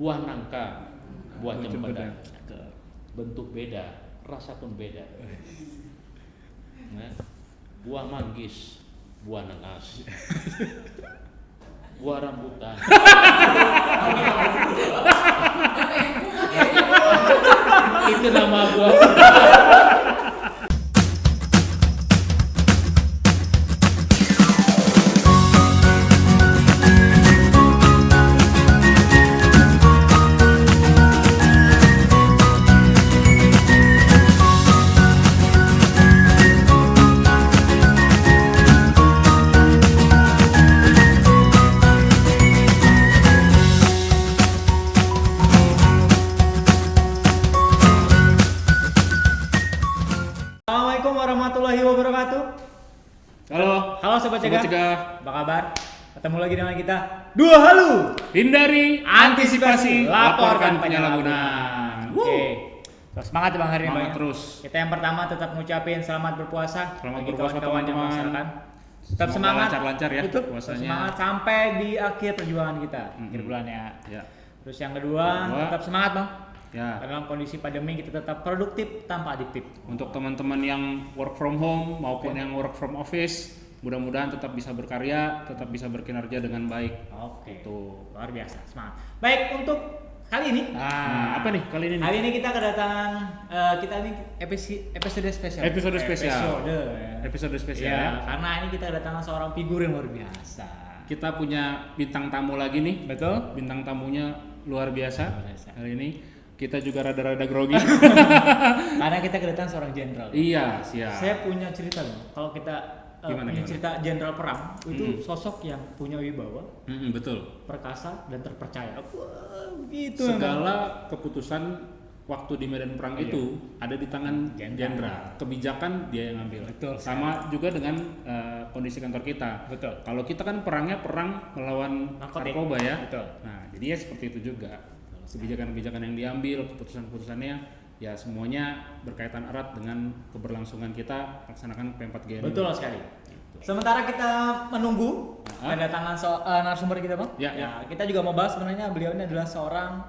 buah nangka, buah cempedak. Bentuk beda, rasa pun beda. Nah, buah manggis, buah nanas, buah rambutan. Itu nama buah. Assalamualaikum warahmatullahi wabarakatuh. Halo Sobat Cegah. Cegah. Apa kabar? Ketemu lagi dengan kita. Dua Halu. Hindari, antisipasi, laporkan penyalahgunaan. Oke. Terus semangat ya Bang hari ini. Semangat Bang. terus. Kita yang pertama tetap ngucapin selamat berpuasa. Selamat bagi berpuasa, kawan-kawan yang teman-teman. melaksanakan. Tetap Semoga semangat. lancar-lancar ya Betul. puasanya. Semangat sampai di akhir perjuangan kita, akhir bulan ya. Ya. Terus yang kedua, tetap semangat Bang. Ya. Dalam kondisi pandemi kita tetap produktif tanpa adiktif. Untuk teman-teman yang work from home maupun yang work from office, mudah-mudahan tetap bisa berkarya, tetap bisa berkinerja dengan baik. Oke. Tuh. Luar biasa, semangat. Baik, untuk kali ini. Nah, apa nih kali ini? Hari ini kita kedatangan episode spesial. Episode spesial. Episode spesial. Ya, karena ini kita kedatangan seorang figur yang luar biasa. Kita punya bintang tamu lagi nih. Betul. Bintang tamunya luar biasa. Luar biasa. Hari ini kita juga rada-rada grogi. Karena kita kedatangan seorang jenderal. Iya, siap. Saya punya cerita loh. Kalau kita punya cerita jenderal perang, itu sosok yang punya wibawa, Betul. perkasa dan terpercaya. Wah, gitu. Segala keputusan waktu di medan perang itu ada di tangan jenderal. Kebijakan dia yang ambil. Betul. Sama juga dengan kondisi kantor kita. Betul. Kalau kita kan perangnya perang melawan Narkotik. narkoba ya. Betul. Nah, jadi ya seperti itu juga. Kebijakan-kebijakan yang diambil, keputusan-keputusannya ya semuanya berkaitan erat dengan keberlangsungan kita laksanakan P4G. Betul sekali. Sementara kita menunggu kedatangan narasumber kita, Bang. Ya. Kita juga mau bahas sebenarnya beliau ini adalah seorang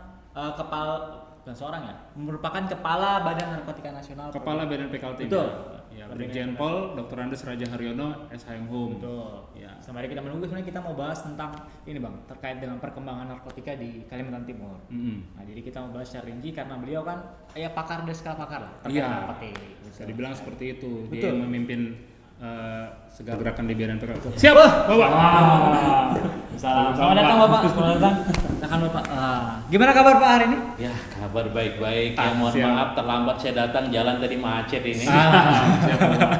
merupakan kepala Badan Narkotika Nasional. Kepala Badan PKLT. Betul. Ya, Brigjen Pol Dr. Andes Raja Haryono SHM Hum. Betul. Ya. Sembari kita menunggu sebenarnya kita mau bahas tentang ini, Bang, terkait dengan perkembangan narkotika di Kalimantan Timur. Nah, jadi kita mau bahas secara rinci karena beliau kan pakar deskal pakar lah terkait Iya. narkotik. Bisa dibilang seperti itu. Betul. Dia yang memimpin segala gerakan di Badan PKLT. Siap, Bapak. Selamat datang Bapak. Selamat datang. Silakan Bapak. Gimana kabar Pak hari ini? Ya, kabar baik-baik. Ya, mohon Siap. maaf terlambat saya datang, jalan tadi macet ini.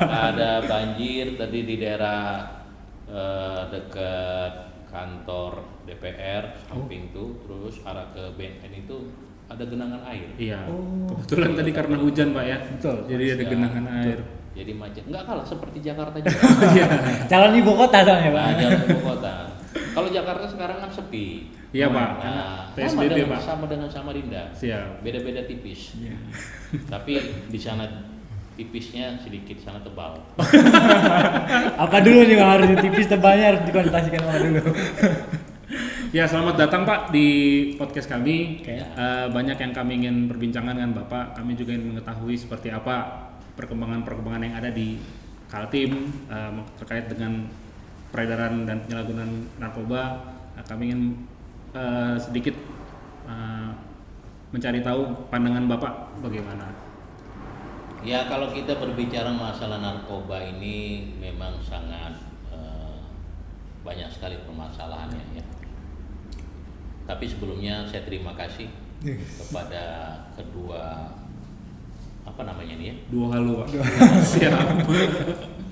Ada banjir tadi di daerah dekat kantor DPR samping tuh, terus arah ke BNN itu ada genangan air. Iya. Kebetulan tadi karena hujan, Pak ya. Betul. Jadi ada genangan air. Jadi macet. Enggak kalah seperti Jakarta juga. Calon ibu kota dong ya Pak. Nah, jalan ibu kota. Kalau Jakarta sekarang kan sepi. Iya, Pak. Nah, PSBB, Pak. sama dengan Samarinda. Siap. Beda-beda tipis. Tapi di sana tipisnya sedikit, sana tebal. Apa dulu nih Bang, harus tipis tebalnya harus dikonsultasikan sama dulu. Ya, selamat datang Pak di podcast kami. Oke. Banyak yang kami ingin perbincangkan dengan Bapak. Kami juga ingin mengetahui seperti apa perkembangan yang ada di Kaltim terkait dengan peredaran dan penyalahgunaan narkoba. Kami ingin sedikit mencari tahu pandangan Bapak bagaimana. Ya, kalau kita berbicara masalah narkoba ini memang sangat banyak sekali permasalahannya ya. Tapi sebelumnya saya terima kasih kepada kedua Dua Halu, Pak. Siap.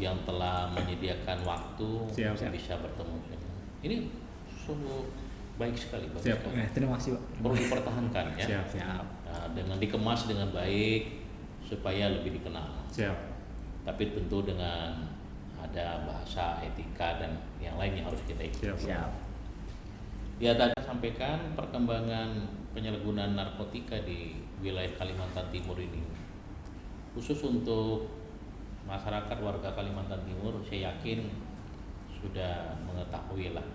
yang telah menyediakan waktu Siap. bisa bertemu. Ini sungguh baik sekali, bagus Siap. sekali. Terima kasih Pak. Perlu dipertahankan ya. Siap. Nah, dengan dikemas dengan baik supaya lebih dikenal. Siap. Tapi tentu dengan ada bahasa etika dan yang lain yang harus kita ikuti. Siap. Ya, tadi sampaikan perkembangan penyalahgunaan narkotika di wilayah Kalimantan Timur ini, khusus untuk masyarakat warga Kalimantan Timur, saya yakin sudah mengetahui lah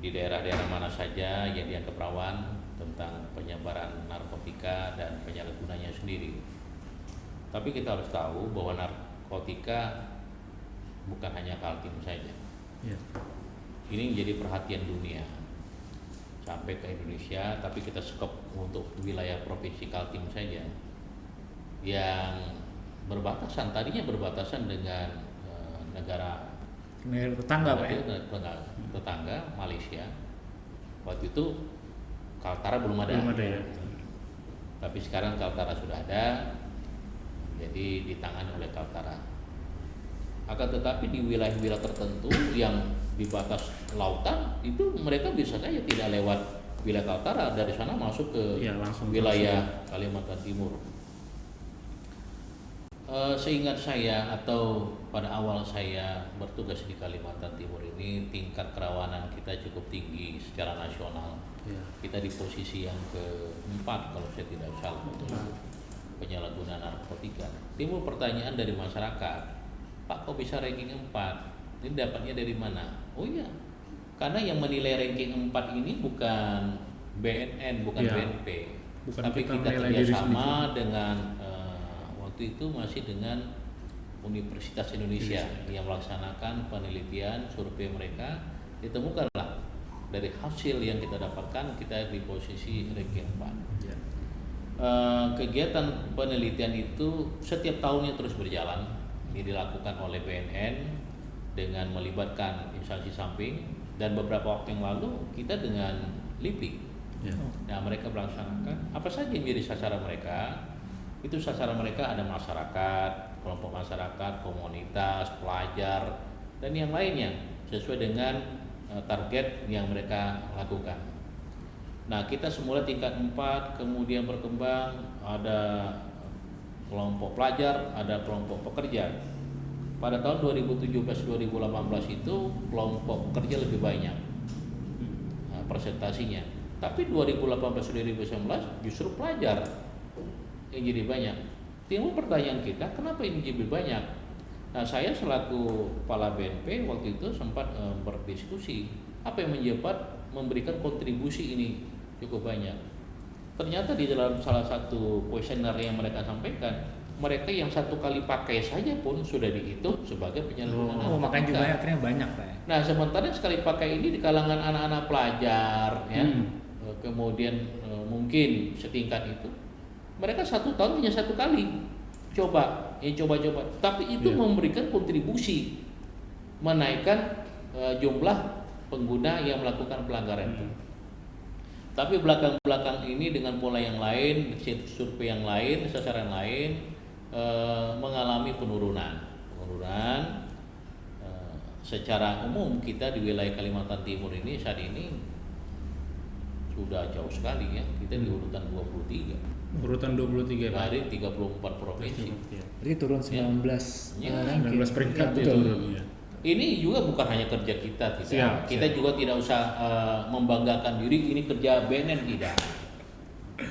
di daerah-daerah mana saja yang dianggap rawan. tentang penyebaran narkotika dan penyalahgunanya sendiri. Tapi kita harus tahu bahwa narkotika bukan hanya Kaltim saja. Ya. Ini menjadi perhatian dunia sampai ke Indonesia, tapi kita skop untuk wilayah provinsi Kaltim saja yang tadinya berbatasan dengan negara tetangga Pak ya? tetangga Malaysia. Waktu itu Kaltara belum ada. Ya. Tapi sekarang Kaltara sudah ada, jadi ditangani oleh Kaltara. Akan tetapi di wilayah-wilayah tertentu yang di batas lautan itu mereka bisa saja tidak lewat wilayah Kaltara, dari sana masuk ke wilayah Kalimantan Timur. Seingat saya atau pada awal saya bertugas di Kalimantan Timur ini, tingkat kerawanan kita cukup tinggi secara nasional. Ya. Kita di posisi yang keempat kalau saya tidak salah untuk penyalahgunaan narkotika. Timbul pertanyaan dari masyarakat, Pak kok bisa ranking 4? Ini dapatnya dari mana? Oh iya, karena yang menilai ranking 4 ini bukan BNN, bukan BNP, tapi kita kerjasama dengan waktu itu masih dengan Universitas Indonesia yang melaksanakan penelitian survei mereka. Ditemukanlah dari hasil yang kita dapatkan kita di posisi ranking 4. Ya. Kegiatan penelitian itu setiap tahunnya terus berjalan. Ini dilakukan oleh BNN dengan melibatkan instansi samping, dan beberapa waktu yang lalu kita dengan LIPI. Ya. Nah, mereka melaksanakan apa saja yang menjadi sasaran mereka. Itu sasaran mereka ada masyarakat, kelompok masyarakat, komunitas, pelajar, dan yang lainnya sesuai dengan target yang mereka lakukan. Nah, kita semula tingkat 4, kemudian berkembang, ada kelompok pelajar, ada kelompok pekerja. Pada tahun 2017-2018 itu kelompok pekerja lebih banyak presentasinya. Tapi 2018-2019 justru pelajar yang jadi banyak. Timbul pertanyaan kita, kenapa ini jadi banyak? Nah, saya selaku kepala BNP waktu itu sempat berdiskusi apa yang memberikan kontribusi ini cukup banyak. Ternyata di dalam salah satu kuesioner yang mereka sampaikan, mereka yang satu kali pakai saja pun sudah dihitung sebagai penyalahgunaan. Makanya juga akhirnya banyak Pak ya. Nah, sementara sekali pakai ini di kalangan anak-anak pelajar, ya, kemudian mungkin setingkat itu, mereka 1 tahun hanya 1 kali coba. Tapi itu memberikan kontribusi menaikkan jumlah pengguna yang melakukan pelanggaran itu. Tapi belakang ini dengan pola yang lain, survei yang lain, sasaran lain, mengalami penurunan. Secara umum kita di wilayah Kalimantan Timur ini saat ini sudah jauh sekali ya, kita di urutan 23. Urutan 23 Pak. Dari 34 provinsi. Jadi turun 19 ranking. 19 peringkat ya, itu turun ya. Ini juga bukan hanya kerja kita. Kita juga tidak usah membanggakan diri ini kerja BNN, tidak.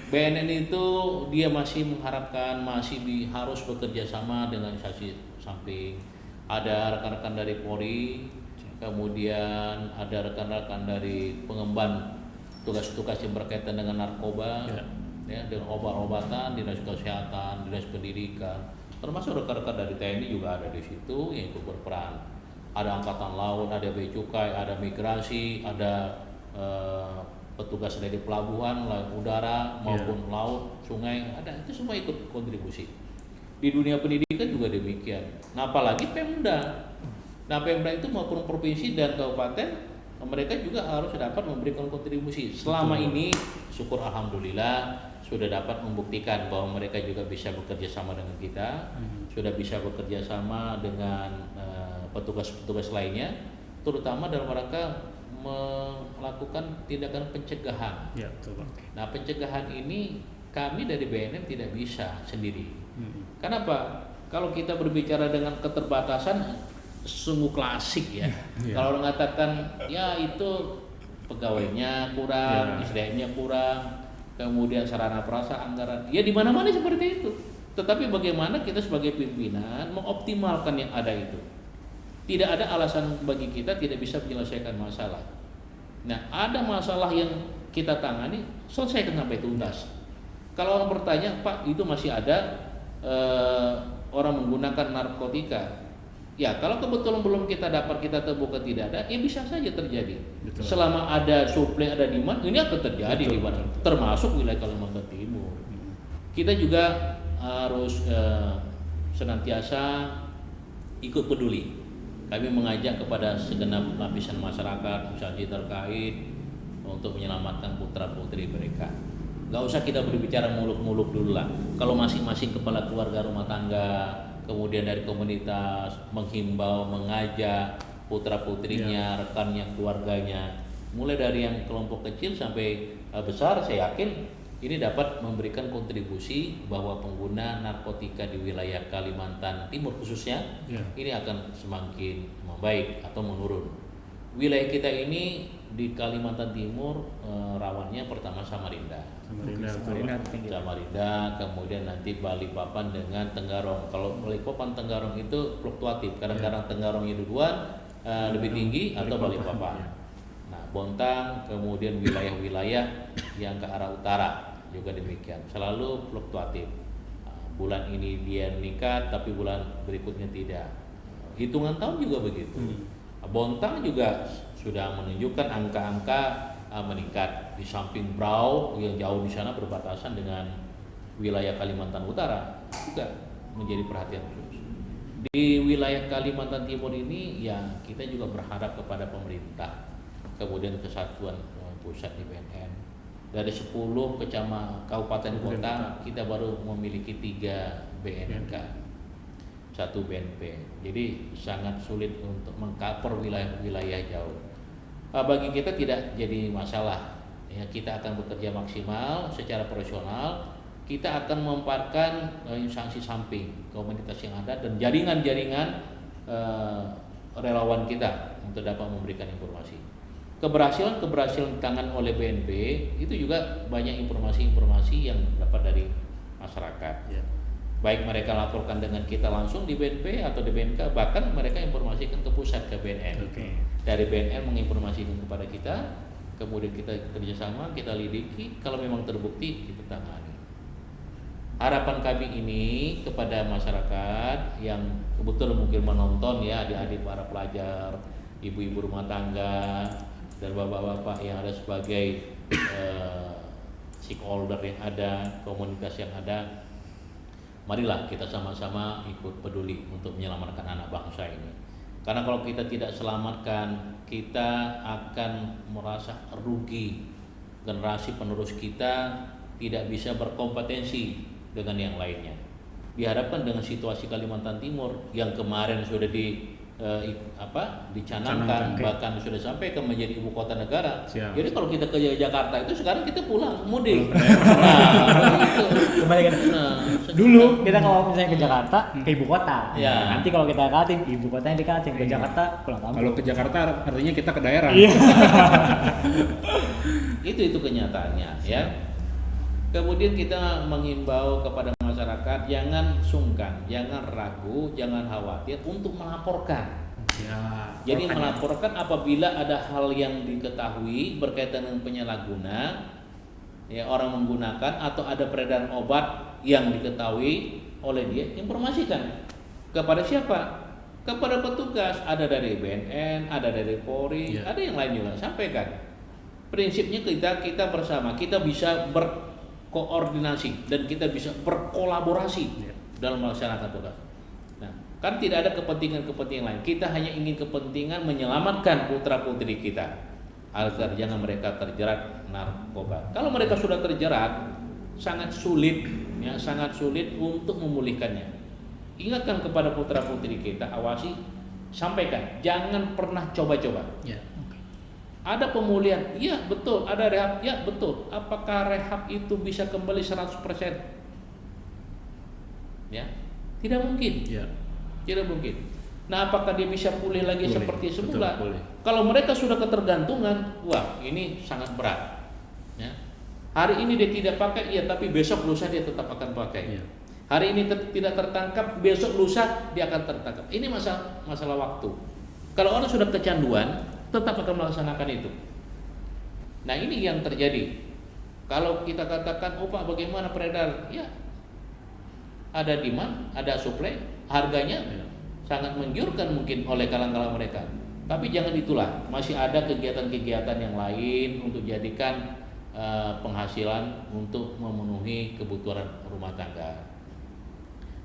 BNN itu dia masih mengharapkan harus bekerja sama dengan instansi samping. Ada rekan-rekan dari Polri, kemudian ada rekan-rekan dari pengemban tugas-tugas yang berkaitan dengan narkoba, ya, dengan obat-obatan, dinas kesehatan, dinas pendidikan, termasuk rekan-rekan dari TNI juga ada di situ yang ikut berperan. Ada angkatan laut, ada bea cukai, ada migrasi, ada petugas dari pelabuhan, udara maupun laut, sungai, ada, itu semua ikut kontribusi. Di dunia pendidikan juga demikian. Nah, apalagi Pemda. Nah, Pemda itu maupun provinsi dan kabupaten, mereka juga harus dapat memberikan kontribusi. Selama ini, syukur alhamdulillah sudah dapat membuktikan bahwa mereka juga bisa bekerja sama dengan kita, sudah bisa bekerja sama dengan petugas-petugas lainnya, terutama dalam rangka melakukan tindakan pencegahan. Ya, betul. Nah, pencegahan ini kami dari BNN tidak bisa sendiri. Kenapa? Kalau kita berbicara dengan keterbatasan, sungguh klasik ya. Kalau mengatakan ya itu pegawainya kurang, SDM-nya kurang, kemudian sarana prasarana, anggaran, ya di mana-mana seperti itu. Tetapi bagaimana kita sebagai pimpinan mengoptimalkan yang ada itu? Tidak ada alasan bagi kita tidak bisa menyelesaikan masalah. Nah, ada masalah yang kita tangani, selesaikan sampai tuntas. Kalau orang bertanya, Pak, itu masih ada orang menggunakan narkotika. Ya, kalau kebetulan belum kita dapat, kita terbuka tidak ada, ya bisa saja terjadi. Betul. Selama ada supply, ada demand, ini akan terjadi di mana, termasuk wilayah Kalimantan Timur. Kita juga harus senantiasa ikut peduli. Kami mengajak kepada segenap lapisan masyarakat, instansi terkait untuk menyelamatkan putra-putri mereka. Gak usah kita berbicara muluk-muluk dulu lah. Kalau masing-masing kepala keluarga rumah tangga, kemudian dari komunitas menghimbau, mengajak putra-putrinya, rekannya, keluarganya, mulai dari yang kelompok kecil sampai besar, saya yakin ini dapat memberikan kontribusi bahwa pengguna narkotika di wilayah Kalimantan Timur khususnya ini akan semakin membaik atau menurun. Wilayah kita ini di Kalimantan Timur rawannya pertama Samarinda, kemudian nanti Balikpapan dengan Tenggarong. Kalau Balikpapan Tenggarong itu fluktuatif, kadang-kadang Tenggarongnya duluan lebih tinggi atau Balikpapan. Nah, Bontang, kemudian wilayah-wilayah yang ke arah utara juga demikian, selalu fluktuatif. Bulan ini dia meningkat, tapi bulan berikutnya tidak. Hitungan tahun juga begitu. Bontang juga sudah menunjukkan angka-angka meningkat. Di samping Brau yang jauh di sana berbatasan dengan wilayah Kalimantan Utara juga menjadi perhatian khusus. Di wilayah Kalimantan Timur ini ya kita juga berharap kepada pemerintah, kemudian kesatuan pusat di BNN. Dari 10 kabupaten kota kita baru memiliki 3 BNK, 1 BNP. Jadi sangat sulit untuk mengcover wilayah-wilayah jauh. Bagi kita tidak jadi masalah. Ya, kita akan bekerja maksimal secara profesional. Kita akan memanfaatkan instansi samping komunitas yang ada dan jaringan-jaringan relawan kita untuk dapat memberikan informasi. Keberhasilan tangan oleh BNP itu juga banyak informasi-informasi yang dapat dari masyarakat. Ya. Baik mereka laporkan dengan kita langsung di BNP atau di BNK, bahkan mereka informasikan ke pusat, ke BNN. Dari BNN menginformasikan kepada kita, kemudian kita kerjasama, kita lidiki, kalau memang terbukti kita tangani. Harapan kami ini kepada masyarakat yang kebetulan mungkin menonton ya, adik-adik para pelajar, ibu-ibu rumah tangga, dan bapak-bapak yang ada sebagai stakeholder yang ada, komunitas yang ada, marilah kita sama-sama ikut peduli untuk menyelamatkan anak bangsa ini. Karena kalau kita tidak selamatkan, kita akan merasa rugi. Generasi penerus kita tidak bisa berkompetensi dengan yang lainnya. Diharapkan dengan situasi Kalimantan Timur yang kemarin sudah dicanangkan, bahkan sudah sampai ke menjadi ibu kota negara. Jadi kalau kita ke Jakarta itu sekarang kita pulang mudik. Kembali kan. Dulu kita kalau misalnya ke Jakarta ke ibu kota. Ya. Nanti kalau kita ke Kaltim, ibu kotanya di Kaltim, ke Jakarta pulang kampung. Kalau ke Jakarta artinya kita ke daerah. itu kenyataannya ya. Kemudian kita menghimbau kepada masyarakat jangan sungkan, jangan ragu, jangan khawatir untuk melaporkan. Ya, jadi melaporkan apabila ada hal yang diketahui berkaitan dengan penyalahguna, ya orang menggunakan atau ada peredaran obat yang diketahui oleh dia, informasikan kepada siapa? Kepada petugas, ada dari BNN, ada dari Polri, ada yang lain juga, sampaikan. Prinsipnya kita bersama, kita bisa berkoordinasi dan kita bisa berkolaborasi dalam melaksanakan tugas. Nah, kan tidak ada kepentingan lain. Kita hanya ingin kepentingan menyelamatkan putra-putri kita agar jangan mereka terjerat narkoba. Kalau mereka sudah terjerat, sangat sulit untuk memulihkannya. Ingatkan kepada putra-putri kita, awasi, sampaikan, jangan pernah coba-coba. Ada pemulihan, iya betul, ada rehab, ya betul. Apakah rehab itu bisa kembali 100%? Ya, tidak mungkin. Tidak mungkin. Nah, apakah dia bisa pulih lagi seperti semula? Kalau mereka sudah ketergantungan, wah ini sangat berat. Ya. Hari ini dia tidak pakai, ya tapi besok lusa dia tetap akan pakai. Hari ini tidak tertangkap, besok lusa dia akan tertangkap. Ini masalah waktu. Kalau orang sudah kecanduan, tetap akan melaksanakan itu. Nah ini yang terjadi. Kalau kita katakan, oh Pak bagaimana peredar? Ya, ada demand, ada supply, harganya sangat menggiurkan mungkin oleh kalangan mereka. Tapi jangan itulah, masih ada kegiatan-kegiatan yang lain untuk jadikan penghasilan untuk memenuhi kebutuhan rumah tangga.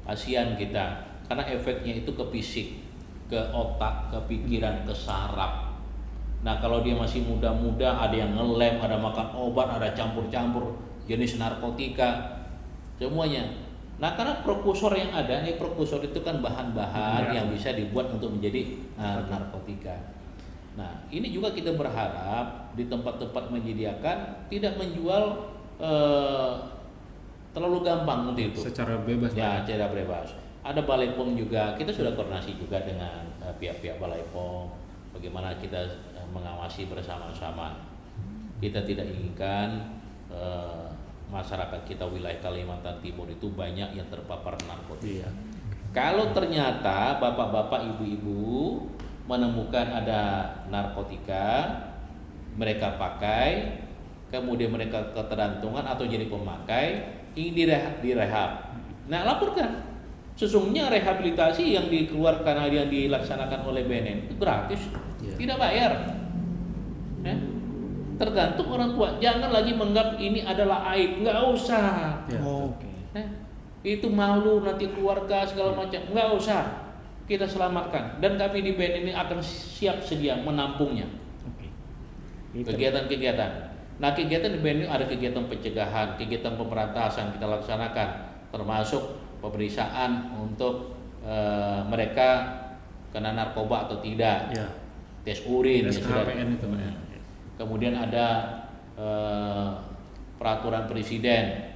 Kasihan kita, karena efeknya itu ke fisik, ke otak, ke pikiran, ke saraf. Nah kalau dia masih muda-muda, ada yang ngelem, ada makan obat, ada campur-campur jenis narkotika, semuanya. Nah karena prekursor yang ada, prekursor itu kan bahan-bahan yang bisa dibuat untuk menjadi narkotika. Nah ini juga kita berharap di tempat-tempat menyediakan tidak menjual terlalu gampang untuk itu. Secara bebas. Ya, secara bebas. Ada Balai POM juga, kita sudah koordinasi juga dengan pihak-pihak Balai POM. Bagaimana kita mengawasi bersama-sama. Kita tidak inginkan masyarakat kita wilayah Kalimantan Timur itu banyak yang terpapar narkotika. Kalau ternyata bapak-bapak, ibu-ibu menemukan ada narkotika, mereka pakai, kemudian mereka ketergantungan atau jadi pemakai, ingin direhab. Nah laporkan. Sesungguhnya rehabilitasi yang dikeluarkan, yang dilaksanakan oleh BNN itu gratis, tidak bayar. Ya. Tergantung orang tua, jangan lagi menganggap ini adalah aib, nggak usah. Itu malu nanti keluarga segala macam, nggak usah. Kita selamatkan dan kami di BNN ini akan siap sedia menampungnya. Kegiatan-kegiatan. Nah kegiatan di BNN ada kegiatan pencegahan, kegiatan pemberantasan kita laksanakan, termasuk pemeriksaan untuk mereka kena narkoba atau tidak, tes urin, SKPN itu. Kemudian ada peraturan presiden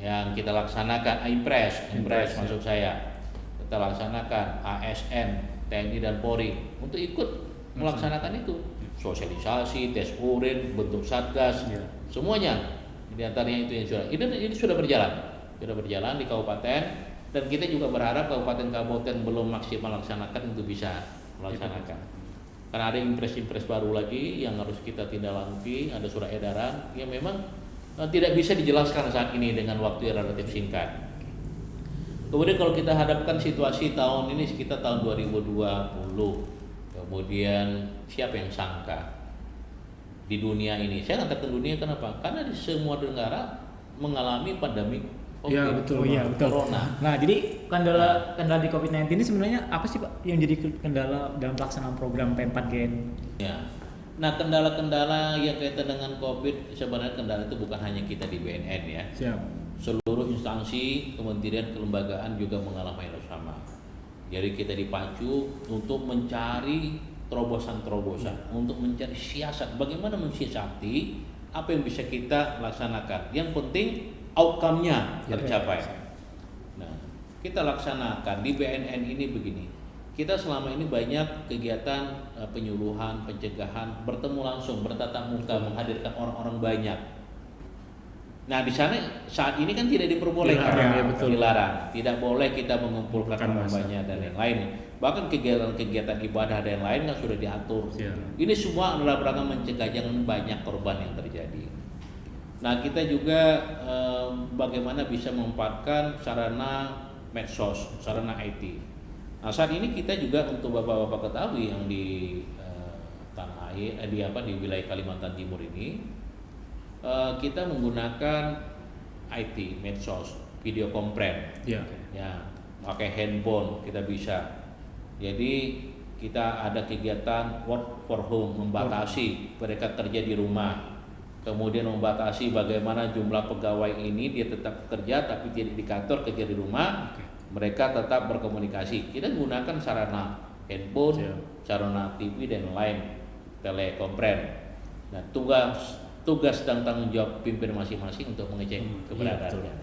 yang kita laksanakan, Impres maksud saya, kita laksanakan ASN, TNI dan Polri untuk ikut melaksanakan itu, sosialisasi, tes urin, bentuk satgas, semuanya. Di antaranya itu yang ini sudah berjalan di kabupaten, dan kita juga berharap kabupaten-kabupaten belum maksimal laksanakan itu bisa melaksanakan. Karena ada impres baru lagi yang harus kita tindaklanjuti, ada surat edaran yang memang tidak bisa dijelaskan saat ini dengan waktu yang relatif singkat. Kemudian kalau kita hadapkan situasi tahun ini sekitar tahun 2020, kemudian siapa yang sangka di dunia ini, saya katakan dunia kenapa? Karena di semua negara mengalami pandemi betul. Corona. Nah, jadi kendala di COVID-19 ini sebenarnya apa sih Pak yang jadi kendala dalam pelaksanaan program P4GN? Ya. Nah, kendala-kendala yang kaitan dengan COVID sebenarnya kendala itu bukan hanya kita di BNN ya. Siap. Seluruh instansi, kementerian, kelembagaan juga mengalami hal sama. Jadi kita dipacu untuk mencari terobosan-terobosan, untuk mencari siasat bagaimana mensiasati apa yang bisa kita laksanakan. Yang penting outcome-nya tercapai. Nah, kita laksanakan di BNN ini begini. Kita selama ini banyak kegiatan penyuluhan, pencegahan, bertemu langsung, bertatap muka, menghadirkan orang-orang banyak. Nah, di sana saat ini kan tidak diperbolehkan, dilarang. Tidak boleh kita mengumpulkan orang banyak dan yang lain. Bahkan kegiatan-kegiatan ibadah dan yang lain kan sudah diatur. Ini semua adalah rangka mencegah jangan banyak korban yang terjadi. Nah kita juga bagaimana bisa memanfaatkan sarana medsos, sarana IT. Nah saat ini kita juga untuk bapak-bapak ketahui yang di tanah air, di wilayah Kalimantan Timur ini, kita menggunakan IT, medsos, video conference, ya, pakai handphone kita bisa. Jadi kita ada kegiatan work for home, membatasi mereka kerja di rumah. Kemudian membatasi bagaimana jumlah pegawai ini dia tetap kerja tapi tidak di kantor, kerja di rumah. Mereka tetap berkomunikasi. Kita gunakan sarana handphone, sarana TV dan lain, telekonferensi. Nah, tugas dan tanggung jawab pimpinan masing-masing untuk mengecek keberadaannya.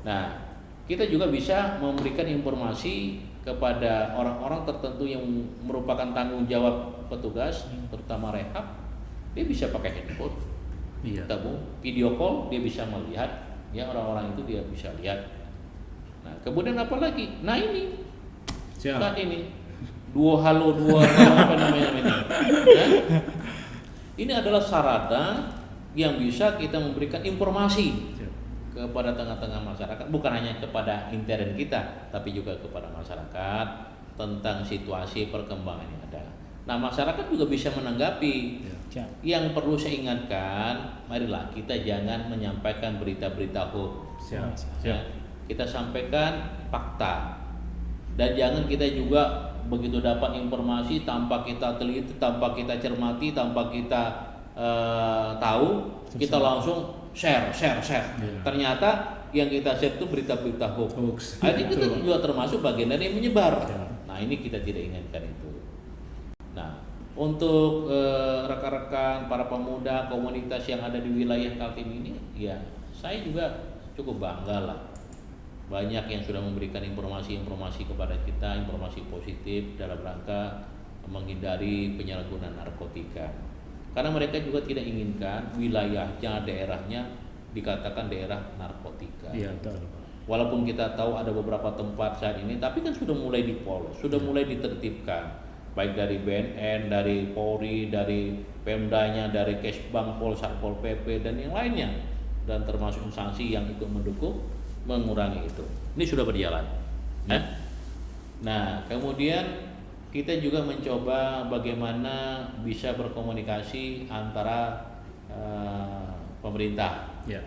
Nah, kita juga bisa memberikan informasi kepada orang-orang tertentu yang merupakan tanggung jawab petugas, terutama rehab. Dia bisa pakai handphone. Video call dia bisa melihat, ya orang-orang itu dia bisa lihat. Nah kemudian apa lagi? Nah ini saat ini dua halo apa namanya ini? Ini adalah sarana yang bisa kita memberikan informasi Siap. kepada tengah-tengah masyarakat, bukan hanya kepada intern kita, tapi juga kepada masyarakat tentang situasi perkembangan yang ada. Nah, masyarakat juga bisa menanggapi. Ya. Siap. Yang perlu saya ingatkan, marilah kita jangan menyampaikan berita-berita hoax. Siap. Ya, kita sampaikan fakta. Dan jangan kita juga begitu dapat informasi tanpa kita teliti, tanpa kita cermati, tanpa kita tahu, kita langsung share. Yeah. Ternyata yang kita share itu berita-berita hoax. Hoax. Ini kita Betul. juga termasuk bagian dari yang menyebar. Yeah. Nah, ini kita tidak inginkan itu. Nah, untuk rekan-rekan para pemuda komunitas yang ada di wilayah Kaltim ini, ya saya juga cukup bangga lah. Banyak yang sudah memberikan informasi-informasi kepada kita, informasi positif dalam rangka menghindari penyalahgunaan narkotika. Karena mereka juga tidak inginkan wilayahnya, daerahnya dikatakan daerah narkotika. Iya, betul. Walaupun kita tahu ada beberapa tempat saat ini, tapi kan sudah mulai dipolos, sudah mulai ditertibkan. Baik dari BNN, dari Polri, dari Pemdanya, dari Kesbang, Satpol PP, dan yang lainnya. Dan termasuk instansi yang ikut mendukung mengurangi itu. Ini sudah berjalan. Ya. Nah, kemudian kita juga mencoba bagaimana bisa berkomunikasi antara pemerintah, Ya.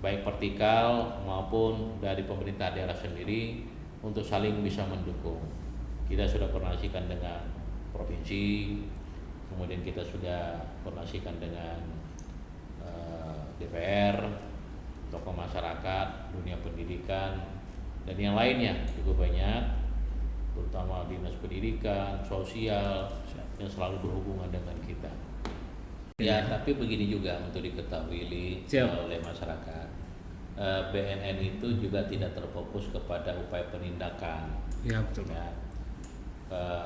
baik vertikal maupun dari pemerintah daerah sendiri untuk saling bisa mendukung. Kita sudah koordinasikan dengan provinsi, kemudian kita sudah koordinasikan dengan DPR, tokoh masyarakat, dunia pendidikan, dan yang lainnya cukup banyak, terutama dinas pendidikan, sosial yang selalu berhubungan dengan kita. Ya, tapi begini juga untuk diketahui oleh masyarakat, BNN itu juga tidak terfokus kepada upaya penindakan. Ya, betul. Ya,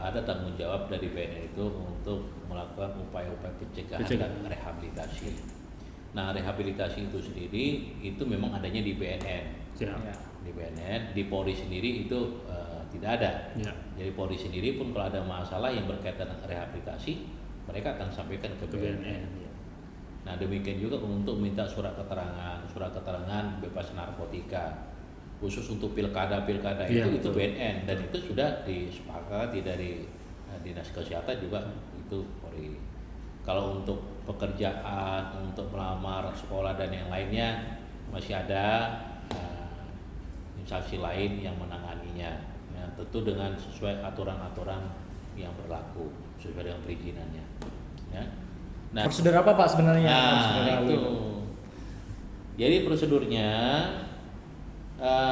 ada tanggung jawab dari BNN itu untuk melakukan upaya-upaya pencegahan dan rehabilitasi. Nah, rehabilitasi itu sendiri itu memang adanya di BNN. Ya. Di BNN, di Polri sendiri itu tidak ada. Ya. Jadi Polri sendiri pun kalau ada masalah yang berkaitan dengan rehabilitasi, mereka akan sampaikan ke BNN. Ya. Nah, demikian juga untuk minta surat keterangan bebas narkotika khusus untuk pilkada Ya, itu betul. BNN, dan itu sudah disepakati dari dinas kesehatan juga itu Polri. Kalau untuk pekerjaan, untuk melamar sekolah dan yang lainnya masih ada instansi lain yang menanganinya, ya, tentu dengan sesuai aturan-aturan yang berlaku sesuai dengan perizinannya. Ya. Nah, Prosedur apa Pak sebenarnya? nah itu. Jadi prosedurnya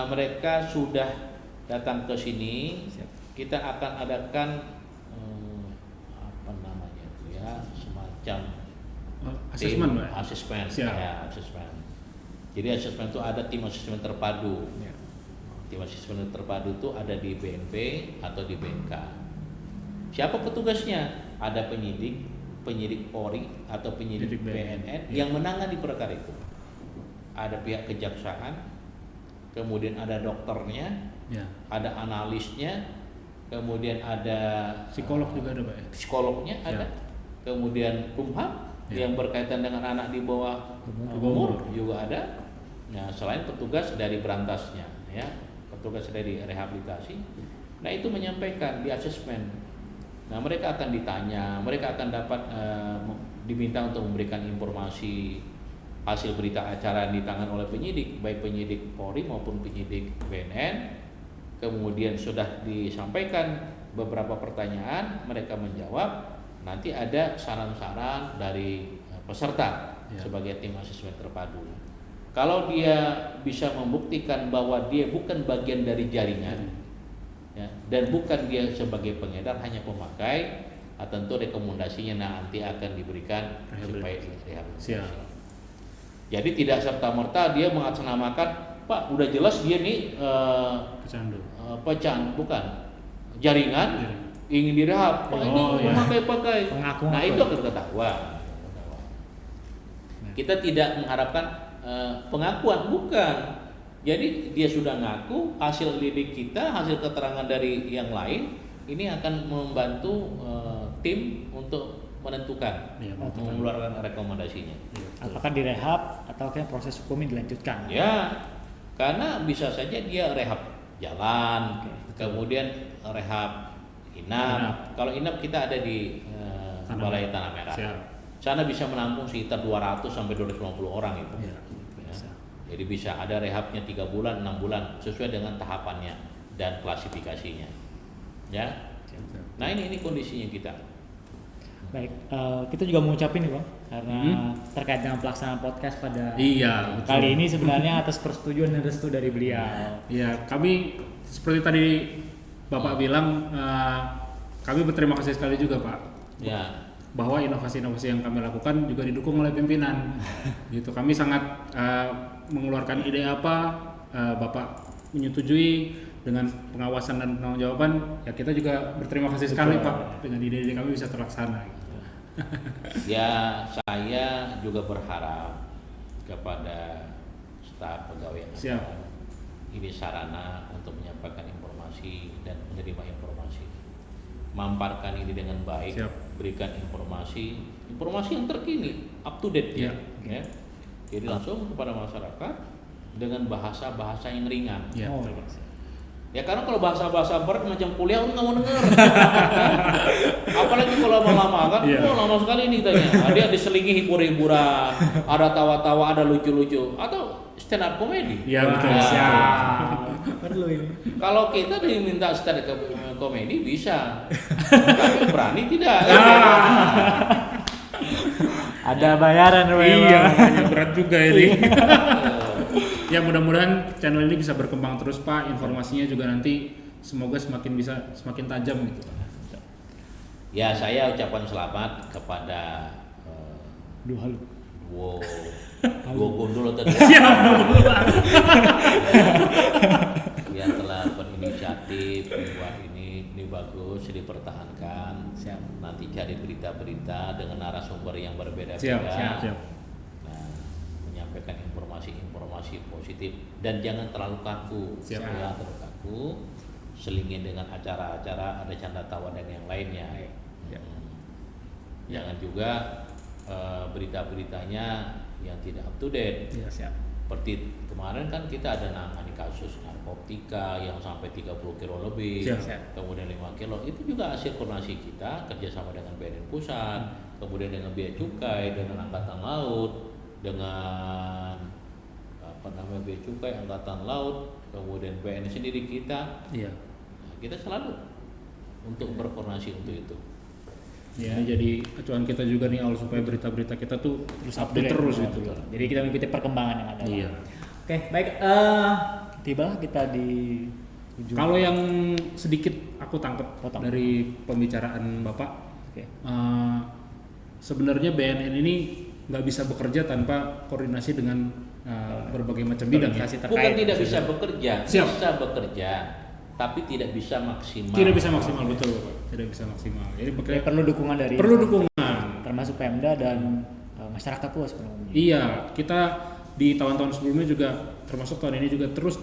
mereka sudah datang ke sini, kita akan adakan apa namanya itu ya, semacam Asesmen, tim Pak? asesmen. Siap. Ya, asesmen. Jadi asesmen itu ada tim asesmen terpadu. Ya. Tim asesmen terpadu itu ada di BNP atau di BNK. Siapa petugasnya? Ada penyidik Polri atau penyidik BNN yang menangani perkara itu. Ada pihak kejaksaan, kemudian ada dokternya, Ya. ada analisnya, kemudian ada Psikolog juga ada, Pak ya? psikolognya ada, kemudian kumham yang berkaitan dengan anak di bawah umur juga ada. Nah, selain petugas dari berantasnya, ya, petugas dari rehabilitasi. Nah, itu menyampaikan di asesmen. Nah, mereka akan ditanya, mereka akan dapat diminta untuk memberikan informasi hasil berita acara yang ditangani oleh penyidik, baik penyidik Polri maupun penyidik BNN. Kemudian sudah disampaikan beberapa pertanyaan, mereka menjawab. Nanti ada saran-saran dari peserta sebagai tim asesmen terpadu. Kalau dia bisa membuktikan bahwa dia bukan bagian dari jaringan, ya, dan bukan dia sebagai pengedar, hanya pemakai, tentu rekomendasinya nanti akan diberikan supaya direhabilitasi. Jadi tidak serta-merta dia mengatasnamakan, Pak, udah jelas dia nih pecandu, bukan jaringan, ingin direhab, Pak, ini memakai. Nah, itu akan ketahuan. Kita tidak mengharapkan pengakuan, bukan. Jadi dia sudah ngaku, hasil lidik kita, hasil keterangan dari yang lain, ini akan membantu tim untuk menentukan, Iya, mengeluarkan rekomendasinya. Apakah direhab atau kan proses hukumnya dilanjutkan? Ya, karena bisa saja dia rehab jalan, Oke. kemudian rehab inap. Kalau inap kita ada di Balai Tanah Merah. Siap. Sana bisa menampung sekitar 200 sampai 250 orang itu. Iya. Ya. Jadi bisa ada rehabnya 3 bulan, 6 bulan sesuai dengan tahapannya dan klasifikasinya. Ya. Nah ini kondisinya kita. Baik, kita juga mau ucapin nih Bang, karena terkait dengan pelaksanaan podcast pada Iya, betul. kali ini sebenarnya atas persetujuan dan restu dari beliau. Ya, kami seperti tadi Bapak bilang, kami berterima kasih sekali juga Pak, Ya. bahwa inovasi-inovasi yang kami lakukan juga didukung oleh pimpinan. Gitu, kami sangat mengeluarkan ide apa, Bapak menyetujui dengan pengawasan dan penanggung-jawaban. Ya kita juga berterima kasih sekali Pak, dengan ide-ide kami bisa terlaksana. Gitu. Ya, saya juga berharap kepada staf pegawai yang Siap. ada, ini sarana untuk menyampaikan informasi dan menerima informasi. Mamparkan ini dengan baik, Siap. berikan informasi yang terkini, up to date Ya. ya. Jadi langsung kepada masyarakat dengan bahasa-bahasa yang ringan. Ya, Oh, betul, iya. Pak. Ya karena kalau bahasa-bahasa berat macam kuliah orang nggak mau denger. Apalagi kalau lama-lama kan, Iya. lama sekali ini tanya. Dia diselingi hibur-hiburan, ada tawa-tawa, ada lucu-lucu, atau stand up komedi. Iya, betul. Nah, Siap. Perlu ini. kalau kita diminta stand up komedi bisa, tapi berani tidak. Ada bayaran Bang. Iya, makanya berat juga ini. Ya mudah-mudahan channel ini bisa berkembang terus Pak, informasinya juga nanti semoga semakin tajam gitu Pak. Ya saya ucapkan selamat kepada Duh, halo. Wo Gondol tadi. Yang telah berinisiatif membuat ini bagus, dipertahankan. Siap. Nanti cari berita-berita dengan narasumber yang berbeda-beda. Siap. Nah, menyampaikan informasi positif dan jangan terlalu kaku. Siap. Jangan terlalu kaku. Selingin dengan acara-acara ada canda tawa dan yang lainnya. Jangan juga berita-beritanya yang tidak up to date. Iya. Siap. Seperti kemarin kan kita ada nangani kasus narkotika yang sampai 30 kilo lebih, Siap. kemudian 5 kilo, itu juga hasil koordinasi kita kerjasama dengan BNN Pusat, kemudian dengan Bea Cukai, dengan Angkatan Laut, dengan Bea Cukai, Angkatan Laut, kemudian BNN sendiri kita. Iya. Nah, kita selalu untuk berkoordinasi untuk itu. Ya, ini jadi acuan kita juga nih Al, supaya berita-berita kita tuh terus update terus gitu. Jadi kita mengikuti perkembangan yang ada. Iya. Oke, baik. Tiba kita di ujung. Kalau yang sedikit aku tangkap Potong. dari pembicaraan Bapak, Oke. sebenarnya BNN ini nggak bisa bekerja tanpa koordinasi dengan berbagai macam bidang ya. Organisasi terkait. Bukan tidak bisa bekerja, Siap. bisa bekerja, tapi tidak bisa maksimal. Tidak bisa maksimal, betul Bapak. Tidak bisa maksimal. Jadi Oke, perlu dukungan dari perlu dukungan. termasuk Pemda dan masyarakat luas pada umumnya. Iya, kita di tahun-tahun sebelumnya juga termasuk tahun ini juga terus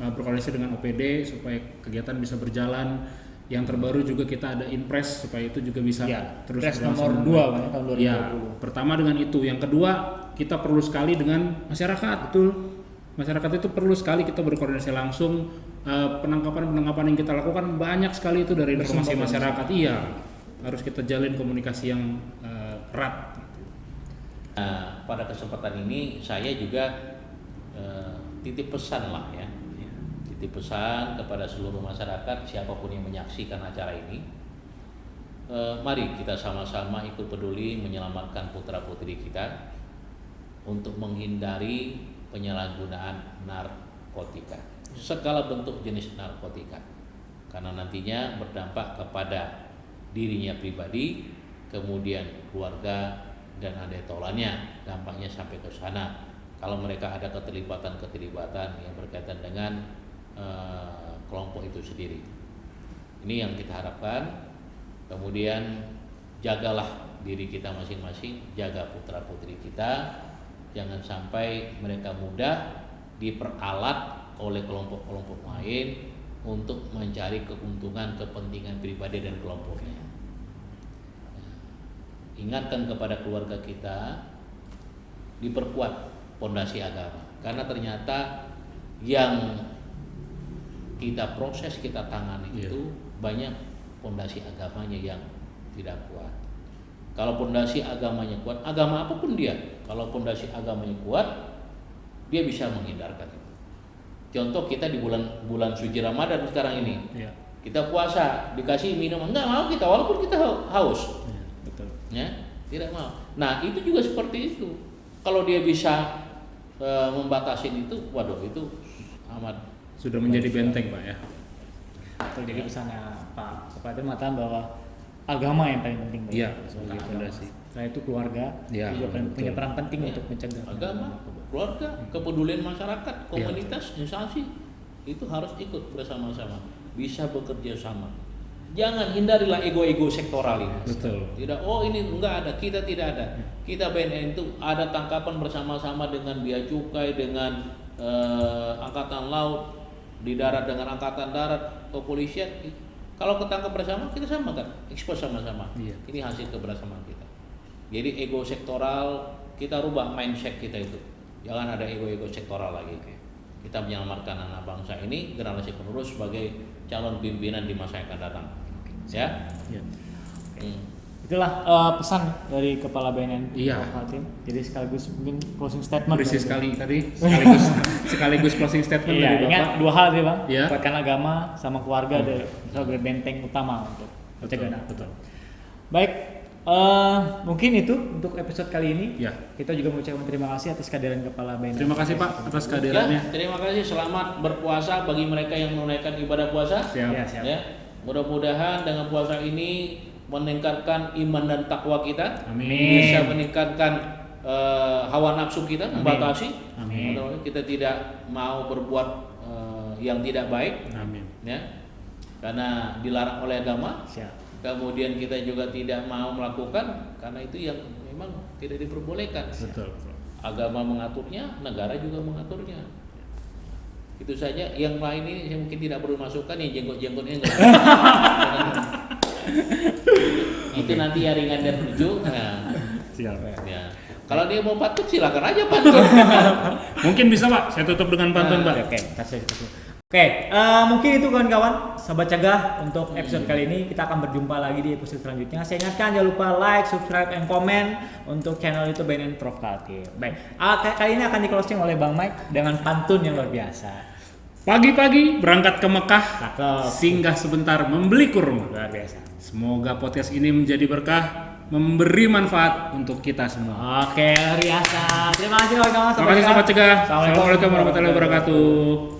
berkoordinasi dengan OPD supaya kegiatan bisa berjalan. Yang terbaru juga kita ada Inpres supaya itu juga bisa Ya, terus Inpres berlangsung nomor dengan 2 baik. Bang, tahun 2020. Ya, pertama dengan itu. Yang kedua, kita perlu sekali dengan masyarakat. Betul. Masyarakat itu perlu sekali kita berkoordinasi langsung. Penangkapan yang kita lakukan banyak sekali itu dari informasi masyarakat. Iya, harus kita jalin komunikasi yang erat. Nah, pada kesempatan ini saya juga titip pesan lah ya, titip pesan kepada seluruh masyarakat siapapun yang menyaksikan acara ini. Mari kita sama-sama ikut peduli menyelamatkan putra-putri kita untuk menghindari penyalahgunaan narkotika, segala bentuk jenis narkotika, karena nantinya berdampak kepada dirinya pribadi, kemudian keluarga dan adik tolannya, dampaknya sampai ke sana. Kalau mereka ada keterlibatan yang berkaitan dengan kelompok itu sendiri, ini yang kita harapkan. Kemudian jagalah diri kita masing-masing, jaga putra-putri kita, jangan sampai mereka mudah diperalat oleh kelompok-kelompok lain untuk mencari keuntungan kepentingan pribadi dan kelompoknya. ingatkan kepada keluarga kita diperkuat pondasi agama, karena ternyata yang kita proses, kita tangani itu banyak pondasi agamanya yang tidak kuat. Kalau pondasi agamanya kuat, agama apapun dia, kalau pondasi agamanya kuat, dia bisa menghindarkan itu. Contoh kita di bulan suci Ramadan sekarang ini, kita puasa, dikasih minum, enggak mau kita, walaupun kita haus, Betul. ya, tidak mau. Nah itu juga seperti itu. Kalau dia bisa membatasin itu, waduh itu amat Sudah menjadi benteng Pak ya. Betul, jadi pesannya Pak Kepala itu mengatakan bahwa agama yang paling penting. Iya, Sebagai fondasi. Setelah itu keluarga Iya, juga punya betul. peran penting untuk mencegah agama, keluarga, kepedulian masyarakat, komunitas, instansi itu harus ikut bersama-sama, bisa bekerja sama. Jangan hindarilah ego-ego sektoral ini. Betul. Tidak, oh ini enggak ada, kita tidak ada. Kita BNN itu ada tangkapan bersama-sama dengan Bea Cukai, dengan Angkatan Laut, di darat dengan Angkatan Darat, kepolisian. Kalau ketangkap bersama, kita sama kan, ekspos sama-sama. Iya. Ini hasil kebersamaan kita. Jadi ego sektoral, kita rubah mindset kita itu. Jangan ada ego-ego sektoral lagi. Kita menyelamatkan anak bangsa ini, generasi penerus sebagai calon pimpinan di masa yang akan datang. Ya. Iya. Itulah pesan dari Kepala BNN Iya. Kaltim. Jadi sekaligus mungkin closing statement. Berisi dari- sekali tadi, sekaligus closing statement Iya, dari Bapak. ingat dua hal sih Bang, Iya. kuatkan agama sama keluarga sebagai benteng utama untuk Betul, mencegah. betul. Baik, mungkin itu untuk episode kali ini. Ya. Kita juga mengucapkan terima kasih atas kehadiran Kepala BNN. Terima kasih Pak atas kehadirannya. Ya, terima kasih. Selamat berpuasa bagi mereka yang menunaikan ibadah puasa. Siap. Ya, siap. Ya, mudah-mudahan dengan puasa ini meningkatkan iman dan takwa kita, Amin. bisa meningkatkan hawa nafsu kita, membatasi. Amin. Kita tidak mau berbuat yang tidak baik, Amin. ya, karena dilarang oleh agama. Siap. Kemudian kita juga tidak mau melakukan karena itu yang memang tidak diperbolehkan. Betul. Agama mengaturnya, negara juga mengaturnya. Itu saja. Yang lain ini saya mungkin tidak perlu masukkan, yang jenggot-jenggotnya enggak. Itu nanti ya ringan dan lucu. Nah, Siap. ya. Kalau dia mau pantun silakan aja pantun. Mungkin bisa Pak, saya tutup dengan pantun Pak. Oke, Oke, mungkin itu kawan-kawan, sahabat cegah untuk episode kali ini. Kita akan berjumpa lagi di episode selanjutnya. Saya ingatkan jangan lupa like, subscribe, and comment untuk channel YouTube BNN Prof Kaltim. Baik, kali ini akan di closing oleh Bang Mike dengan pantun yang luar biasa. Pagi-pagi berangkat ke Mekah, Cakep. singgah sebentar membeli kurma. Luar biasa. Semoga podcast ini menjadi berkah, memberi manfaat untuk kita semua. Oke, luar biasa. Terima kasih kawan-kawan. Terima kasih Sobat Cegah. Assalamualaikum Assalamualaikum warahmatullahi wabarakatuh.